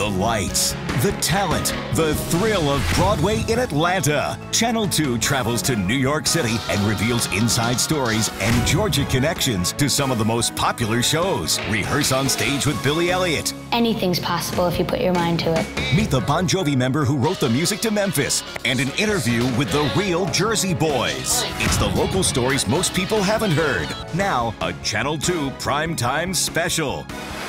The lights, the talent, the thrill of Broadway in Atlanta. Channel 2 travels to New York City and reveals inside stories and Georgia connections to some of the most popular shows. Rehearse on stage with Billy Elliot. Anything's possible if you put your mind to it. Meet the Bon Jovi member who wrote the music to Memphis, and an interview with the real Jersey Boys. It's the local stories most people haven't heard. Now, a Channel 2 Prime Time special.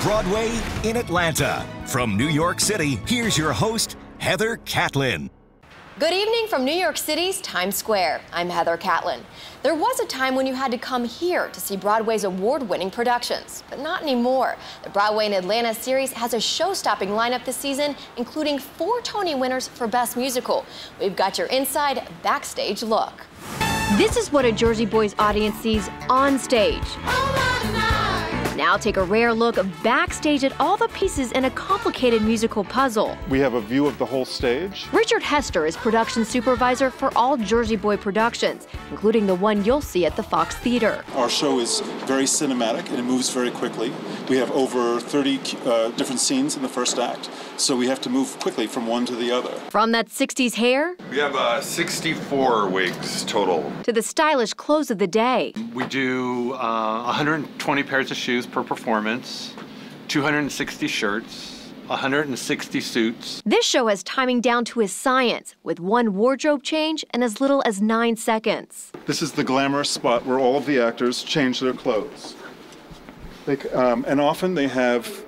Broadway in Atlanta. From New York City, here's your host, Heather Catlin. Good evening from New York City's Times Square. I'm Heather Catlin. There was a time when you had to come here to see Broadway's award-winning productions, but not anymore. The Broadway in Atlanta series has a show-stopping lineup this season, including 4 Tony winners for Best Musical. We've got your inside backstage look. This is what a Jersey Boys audience sees on stage. Now take a rare look backstage at all the pieces in a complicated musical puzzle. We have a view of the whole stage. Richard Hester is production supervisor for all Jersey Boy productions, including the one you'll see at the Fox Theater. Our show is very cinematic and it moves very quickly. We have over 30 different scenes in the first act, so we have to move quickly from one to the other. From that 60s hair, we have 64 wigs total, to the stylish clothes of the day. We do 120 pairs of shoes per performance, 260 shirts, 160 suits. This show has timing down to a science, with one wardrobe change in as little as 9 seconds. This is the glamorous spot where all of the actors change their clothes. And often they have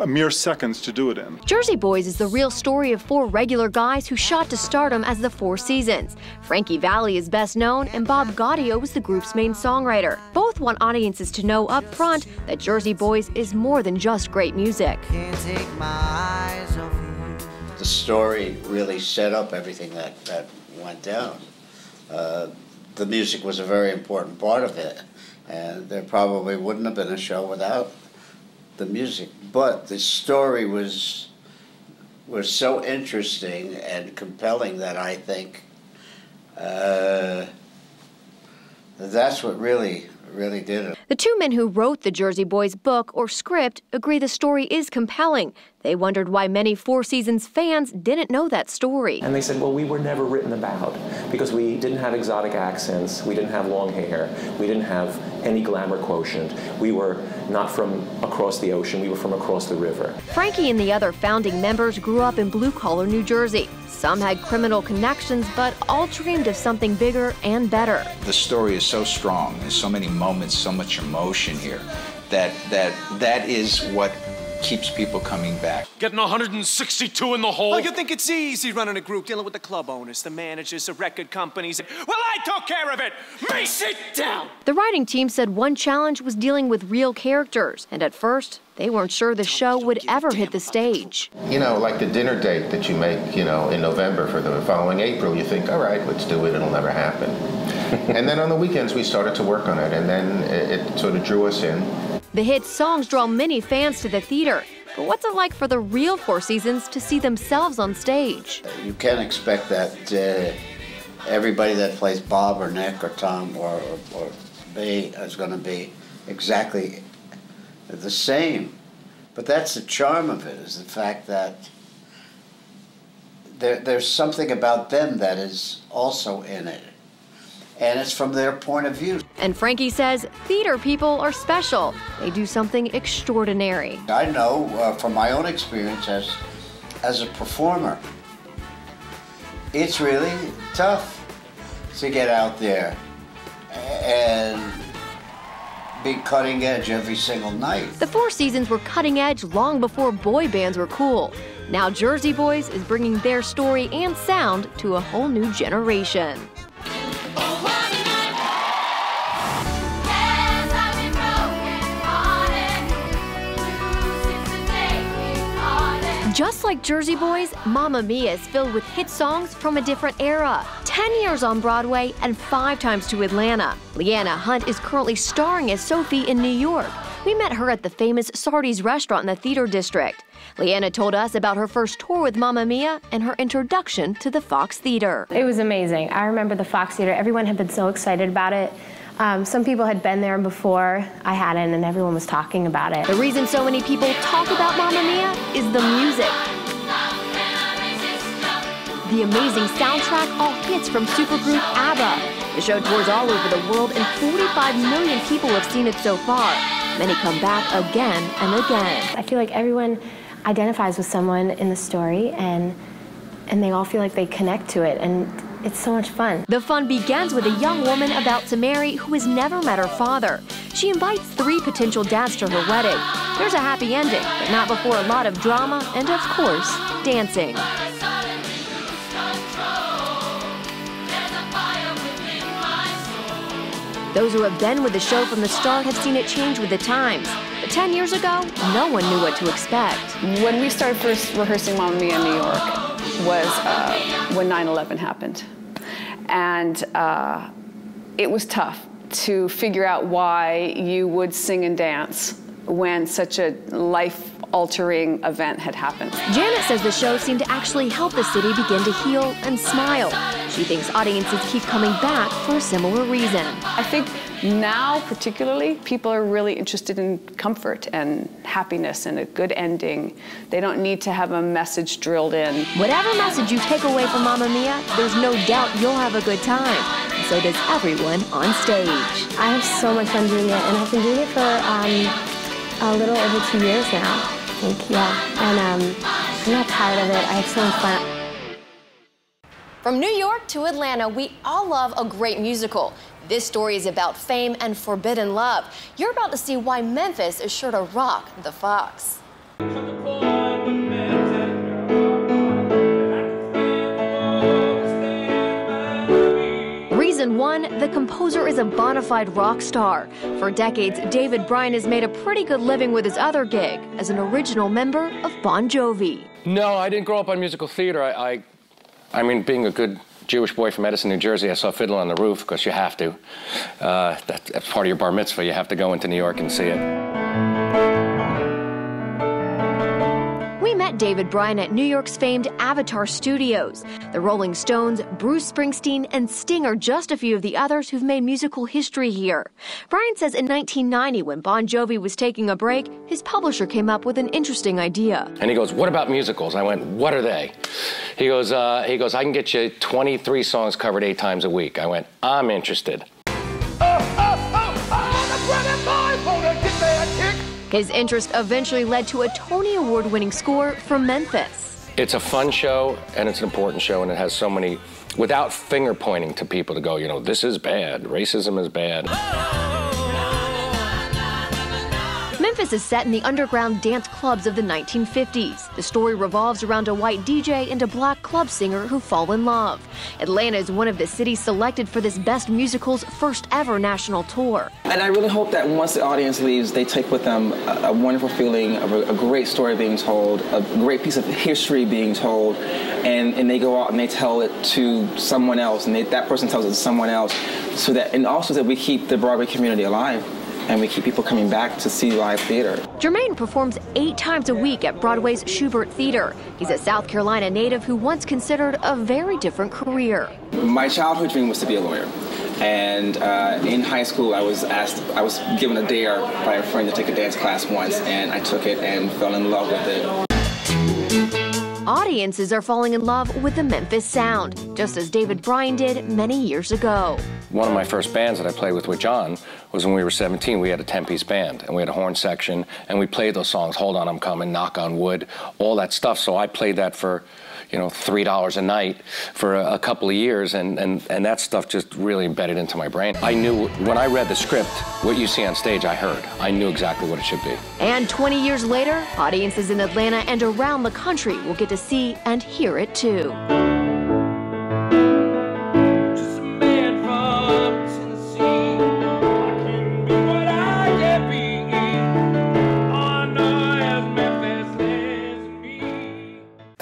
mere seconds to do it in. Jersey Boys is the real story of 4 regular guys who shot to stardom as the 4 Seasons. Frankie Valli is best known, and Bob Gaudio was the group's main songwriter. Both want audiences to know up front that Jersey Boys is more than just great music. Can't take my eyes off you. The story really set up everything that went down. The music was a very important part of it, and there probably wouldn't have been a show without the music, but the story was so interesting and compelling that I think that's what really did it. The 2 men who wrote the Jersey Boys book or script agree the story is compelling. They wondered why many 4 Seasons fans didn't know that story. And they said, well, we were never written about because we didn't have exotic accents, we didn't have long hair, we didn't have any glamour quotient. We were not from across the ocean, we were from across the river. Frankie and the other founding members grew up in blue-collar New Jersey. Some had criminal connections, but all dreamed of something bigger and better. The story is so strong, there's so many moments, so much emotion here, that is what keeps people coming back. Getting 162 in the hole. Oh, you think it's easy running a group, dealing with the club owners, the managers, the record companies. Well, I took care of it. Me, sit down. The writing team said one challenge was dealing with real characters, and at first, they weren't sure the show would ever hit the stage. You know, like the dinner date that you make, in November for the following April, you think, all right, let's do it, it'll never happen. And then on the weekends, we started to work on it, and then it sort of drew us in. The hit songs draw many fans to the theater. But what's it like for the real 4 Seasons to see themselves on stage? You can't expect that everybody that plays Bob or Nick or Tom or me is going to be exactly the same. But that's the charm of it, is the fact that there's something about them that is also in it. And it's from their point of view. And Frankie says theater people are special. They do something extraordinary. I know from my own experience as a performer, it's really tough to get out there and be cutting edge every single night. The 4 Seasons were cutting edge long before boy bands were cool. Now Jersey Boys is bringing their story and sound to a whole new generation. Just like Jersey Boys, Mamma Mia is filled with hit songs from a different era. 10 years on Broadway and 5 times to Atlanta. Leanna Hunt is currently starring as Sophie in New York. We met her at the famous Sardi's restaurant in the Theater District. Leanna told us about her first tour with Mamma Mia and her introduction to the Fox Theater. It was amazing. I remember the Fox Theater. Everyone had been so excited about it. Some people had been there before, I hadn't, and everyone was talking about it. The reason so many people talk about Mamma Mia is the music. The amazing soundtrack, all hits from supergroup ABBA. The show tours all over the world, and 45 million people have seen it so far. Many come back again and again. I feel like everyone identifies with someone in the story, and they all feel like they connect to it, and it's so much fun. The fun begins with a young woman about to marry who has never met her father. She invites 3 potential dads to her wedding. There's a happy ending, but not before a lot of drama and, of course, dancing. Those who have been with the show from the start have seen it change with the times. But 10 years ago, no one knew what to expect. When we started first rehearsing Mamma Mia in New York was when 9/11 happened. And it was tough to figure out why you would sing and dance when such a life-altering event had happened. Janet says the show seemed to actually help the city begin to heal and smile. She thinks audiences keep coming back for a similar reason. I think now, particularly, people are really interested in comfort and happiness and a good ending. They don't need to have a message drilled in. Whatever message you take away from Mamma Mia, there's no doubt you'll have a good time. And so does everyone on stage. I have so much fun doing it, and I've been doing it for a little over 2 years now, I think, yeah. And I'm not tired of it. I have so much fun. From New York to Atlanta, we all love a great musical. This story is about fame and forbidden love. You're about to see why Memphis is sure to rock the Fox. Reason 1, the composer is a bona fide rock star. For decades, David Bryan has made a pretty good living with his other gig as an original member of Bon Jovi. No, I didn't grow up on musical theater. I mean, being a good Jewish boy from Edison, New Jersey, I saw Fiddler on the Roof, because you have to. That's part of your bar mitzvah. You have to go into New York and see it. We met David Bryan at New York's famed Avatar Studios. The Rolling Stones, Bruce Springsteen, and Sting are just a few of the others who've made musical history here. Bryan says in 1990, when Bon Jovi was taking a break, his publisher came up with an interesting idea. And he goes, "What about musicals?" I went, "What are they?" He goes, "I can get you 23 songs covered 8 times a week." I went, "I'm interested." His interest eventually led to a Tony Award-winning score from Memphis. It's a fun show, and it's an important show, and it has so many, without finger pointing to people to go, you know, this is bad, racism is bad. Memphis is set in the underground dance clubs of the 1950s. The story revolves around a white DJ and a black club singer who fall in love. Atlanta is one of the cities selected for this Best Musical's first ever national tour. And I really hope that once the audience leaves, they take with them a wonderful feeling of a great story being told, a great piece of history being told, and they go out and they tell it to someone else, and that person tells it to someone else, and also that we keep the Broadway community alive. And we keep people coming back to see live theater. Jermaine performs 8 times a week at Broadway's Schubert Theater. He's a South Carolina native who once considered a very different career. My childhood dream was to be a lawyer. And in high school, I was given a dare by a friend to take a dance class once, and I took it and fell in love with it. Audiences are falling in love with the Memphis sound, just as David Bryan did many years ago. One of my first bands that I played with John was when we were 17. We had a 10-piece band, and we had a horn section, and we played those songs, Hold On, I'm Coming, Knock on Wood, all that stuff. So I played that for, you know, $3 a night for a couple of years, and that stuff just really embedded into my brain. I knew, when I read the script, what you see on stage, I heard. I knew exactly what it should be. And 20 years later, audiences in Atlanta and around the country will get to see and hear it too.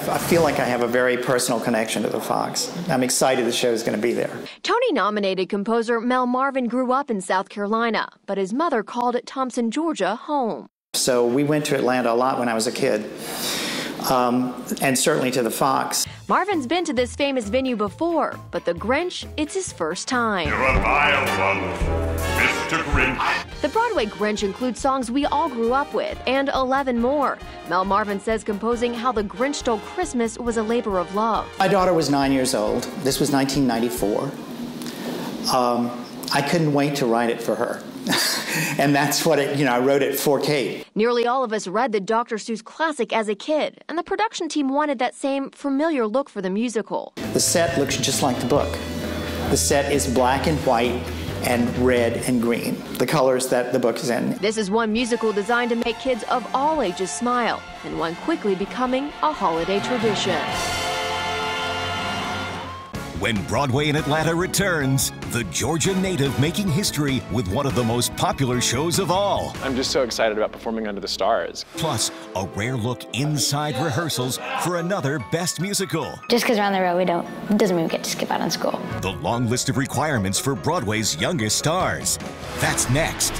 I feel like I have a very personal connection to the Fox. I'm excited the show is going to be there. Tony-nominated composer Mel Marvin grew up in South Carolina, but his mother called Thompson, Georgia, home. So we went to Atlanta a lot when I was a kid, and certainly to the Fox. Marvin's been to this famous venue before, but the Grinch, it's his first time. You're a vile one. to Grinch. The Broadway Grinch includes songs we all grew up with and 11 more. Mel Marvin says composing How the Grinch Stole Christmas was a labor of love. My daughter was 9 years old. This was 1994. I couldn't wait to write it for her. And that's what I wrote it for Kate. Nearly all of us read the Dr. Seuss classic as a kid, and the production team wanted that same familiar look for the musical. The set looks just like the book. The set is black and white and red and green, the colors that the book is in. This is one musical designed to make kids of all ages smile, and one quickly becoming a holiday tradition. When Broadway in Atlanta returns, the Georgia native making history with one of the most popular shows of all. I'm just so excited about performing under the stars. Plus, a rare look inside rehearsals for another Best Musical. Just because we're on the road, it doesn't mean we get to skip out on school. The long list of requirements for Broadway's youngest stars. That's next.